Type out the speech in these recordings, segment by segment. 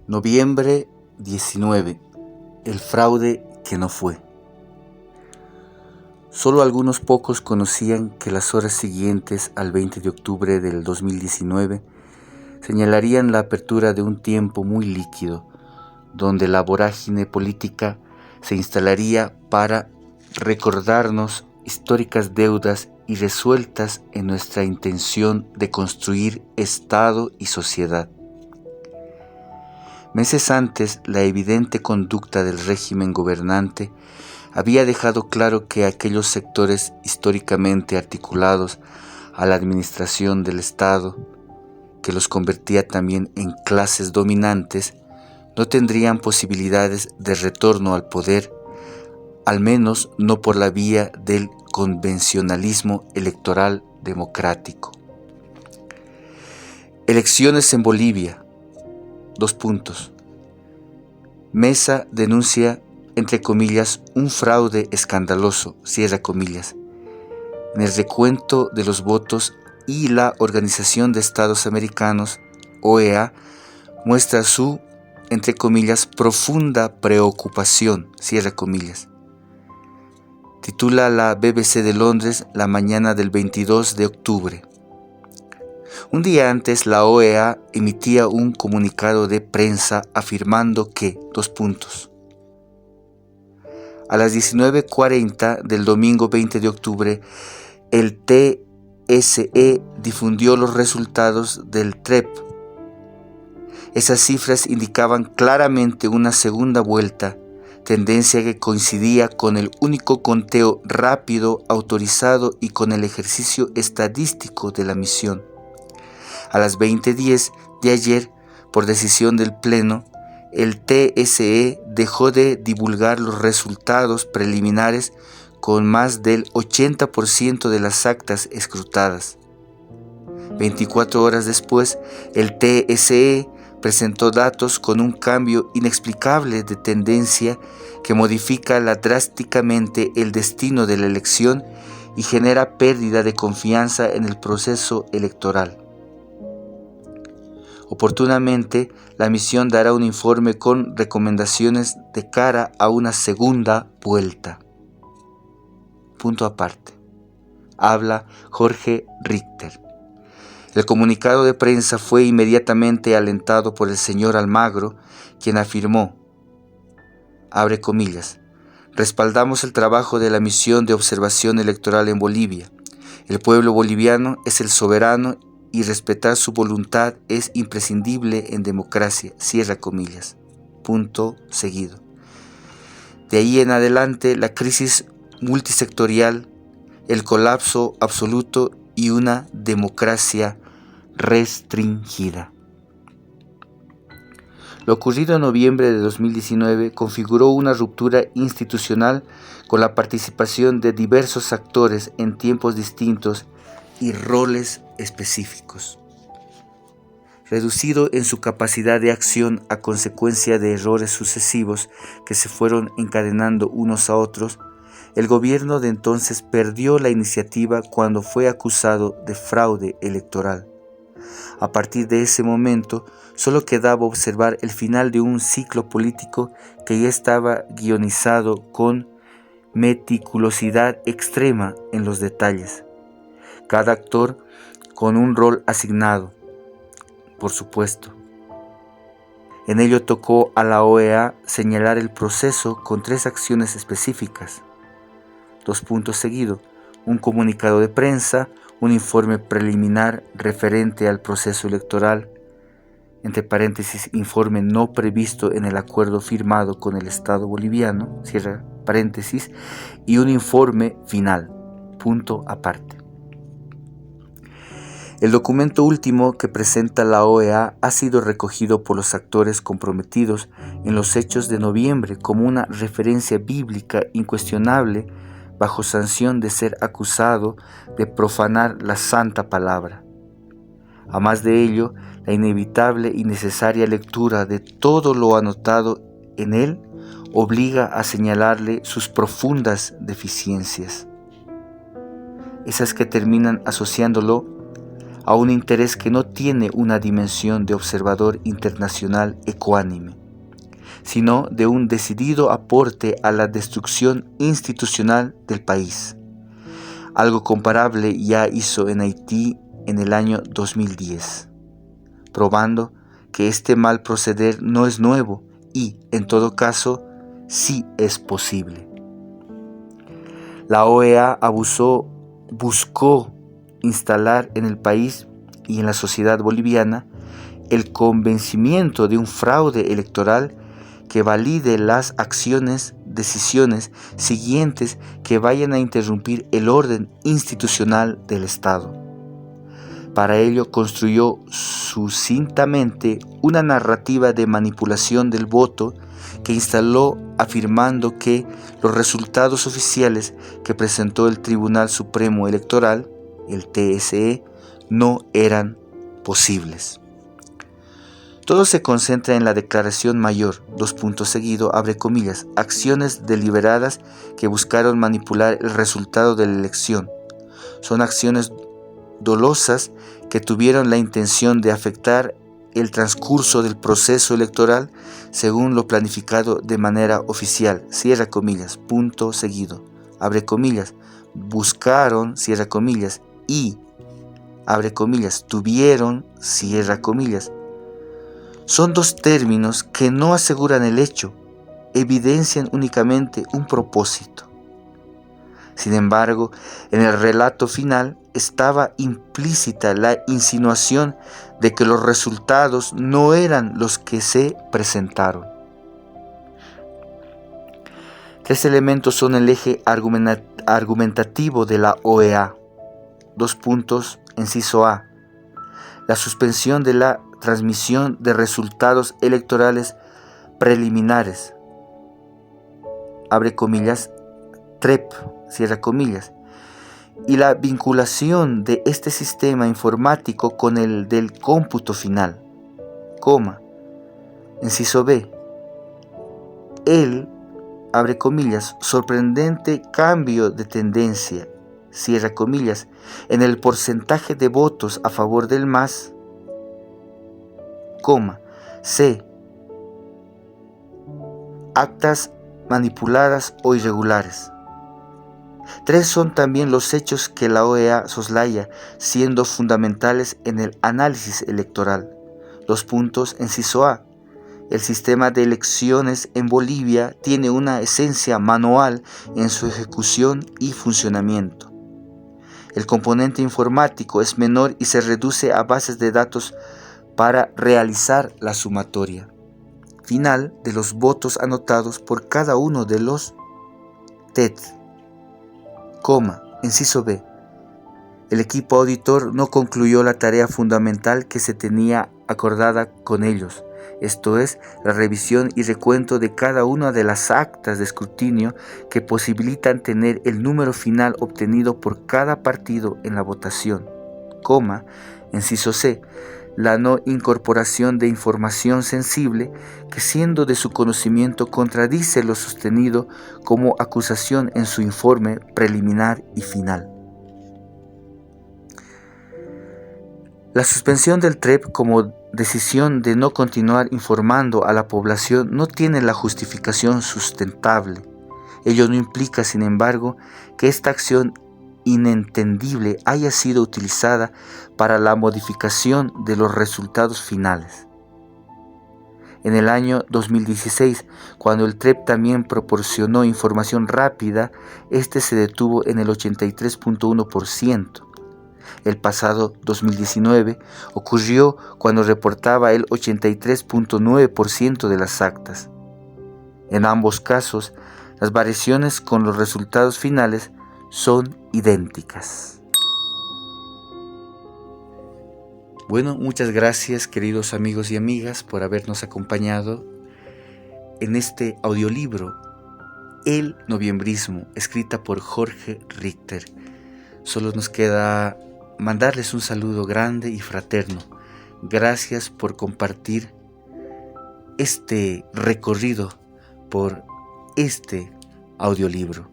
Noviembre 19. El fraude que no fue. Solo algunos pocos conocían que las horas siguientes al 20 de octubre del 2019 señalarían la apertura de un tiempo muy líquido, donde la vorágine política se instalaría para recordarnos históricas deudas irresueltas en nuestra intención de construir Estado y sociedad. Meses antes, la evidente conducta del régimen gobernante había dejado claro que aquellos sectores históricamente articulados a la administración del Estado, que los convertía también en clases dominantes, no tendrían posibilidades de retorno al poder, al menos no por la vía del convencionalismo electoral democrático. Elecciones en Bolivia. Mesa denuncia, entre comillas, un fraude escandaloso, cierra comillas, en el recuento de los votos, y la Organización de Estados Americanos, OEA, muestra su, entre comillas, profunda preocupación, cierra comillas. Titula la BBC de Londres la mañana del 22 de octubre. Un día antes, la OEA emitía un comunicado de prensa afirmando que, a las 19:40 del domingo 20 de octubre, el TSE difundió los resultados del TREP. Esas cifras indicaban claramente una segunda vuelta, tendencia que coincidía con el único conteo rápido autorizado y con el ejercicio estadístico de la misión. A las 20:10 de ayer, por decisión del Pleno, el TSE dejó de divulgar los resultados preliminares con más del 80% de las actas escrutadas. 24 horas después, el TSE presentó datos con un cambio inexplicable de tendencia que modifica drásticamente el destino de la elección y genera pérdida de confianza en el proceso electoral. Oportunamente, la misión dará un informe con recomendaciones de cara a una segunda vuelta. Punto aparte. Habla Jorge Richter. El comunicado de prensa fue inmediatamente alentado por el señor Almagro, quien afirmó, abre comillas, respaldamos el trabajo de la misión de observación electoral en Bolivia. El pueblo boliviano es el soberano y respetar su voluntad es imprescindible en democracia, cierra comillas. Punto seguido. De ahí en adelante, la crisis multisectorial, el colapso absoluto y una democracia restringida. Lo ocurrido en noviembre de 2019 configuró una ruptura institucional con la participación de diversos actores en tiempos distintos y roles específicos. Reducido en su capacidad de acción a consecuencia de errores sucesivos que se fueron encadenando unos a otros, el gobierno de entonces perdió la iniciativa cuando fue acusado de fraude electoral. A partir de ese momento, solo quedaba observar el final de un ciclo político que ya estaba guionizado con meticulosidad extrema en los detalles. Cada actor con un rol asignado, por supuesto. En ello tocó a la OEA señalar el proceso con 3 acciones específicas. 2 puntos seguidos, un comunicado de prensa, un informe preliminar referente al proceso electoral, entre paréntesis, informe no previsto en el acuerdo firmado con el Estado boliviano, cierra paréntesis, y un informe final, punto aparte. El documento último que presenta la OEA ha sido recogido por los actores comprometidos en los hechos de noviembre como una referencia bíblica incuestionable bajo sanción de ser acusado de profanar la santa palabra. A más de ello, la inevitable y necesaria lectura de todo lo anotado en él obliga a señalarle sus profundas deficiencias, esas que terminan asociándolo a un interés que no tiene una dimensión de observador internacional ecuánime, sino de un decidido aporte a la destrucción institucional del país. Algo comparable ya hizo en Haití en el año 2010, probando que este mal proceder no es nuevo y, en todo caso, sí es posible. La OEA buscó instalar en el país y en la sociedad boliviana el convencimiento de un fraude electoral que valide las decisiones siguientes que vayan a interrumpir el orden institucional del Estado. Para ello construyó sucintamente una narrativa de manipulación del voto que instaló afirmando que los resultados oficiales que presentó el Tribunal Supremo Electoral, el TSE, no eran posibles. Todo se concentra en la declaración mayor, abre comillas, acciones deliberadas que buscaron manipular el resultado de la elección. Son acciones dolosas que tuvieron la intención de afectar el transcurso del proceso electoral según lo planificado de manera oficial, cierra comillas, abre comillas, buscaron, cierra comillas, y, abre comillas, tuvieron, cierra comillas. Son dos términos que no aseguran el hecho, evidencian únicamente un propósito. Sin embargo, en el relato final estaba implícita la insinuación de que los resultados no eran los que se presentaron. Tres elementos son el eje argumentativo de la OEA. Inciso A. La suspensión de la transmisión de resultados electorales preliminares, abre comillas, TREP, cierra comillas, y la vinculación de este sistema informático con el del cómputo final, inciso B, el, abre comillas, sorprendente cambio de tendencia, cierra comillas, en el porcentaje de votos a favor del MAS, C, actas manipuladas o irregulares. Tres son también los hechos que la OEA soslaya, siendo fundamentales en el análisis electoral. Inciso A. El sistema de elecciones en Bolivia tiene una esencia manual en su ejecución y funcionamiento. El componente informático es menor y se reduce a bases de datos para realizar la sumatoria final de los votos anotados por cada uno de los TET. Inciso B. El equipo auditor no concluyó la tarea fundamental que se tenía acordada con ellos, esto es, la revisión y recuento de cada una de las actas de escrutinio que posibilitan tener el número final obtenido por cada partido en la votación. Inciso C. La no incorporación de información sensible que, siendo de su conocimiento, contradice lo sostenido como acusación en su informe preliminar y final. La suspensión del TREP como decisión de no continuar informando a la población no tiene la justificación sustentable. Ello no implica, sin embargo, que esta acción inentendible haya sido utilizada para la modificación de los resultados finales. En el año 2016, cuando el TREP también proporcionó información rápida, este se detuvo en el 83.1%. El pasado 2019 ocurrió cuando reportaba el 83.9% de las actas. En ambos casos, las variaciones con los resultados finales son idénticas. Bueno, muchas gracias, queridos amigos y amigas, por habernos acompañado en este audiolibro, El Noviembrismo, escrita por Jorge Richter. Solo nos queda mandarles un saludo grande y fraterno. Gracias por compartir este recorrido por este audiolibro.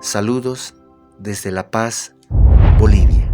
Saludos desde La Paz, Bolivia.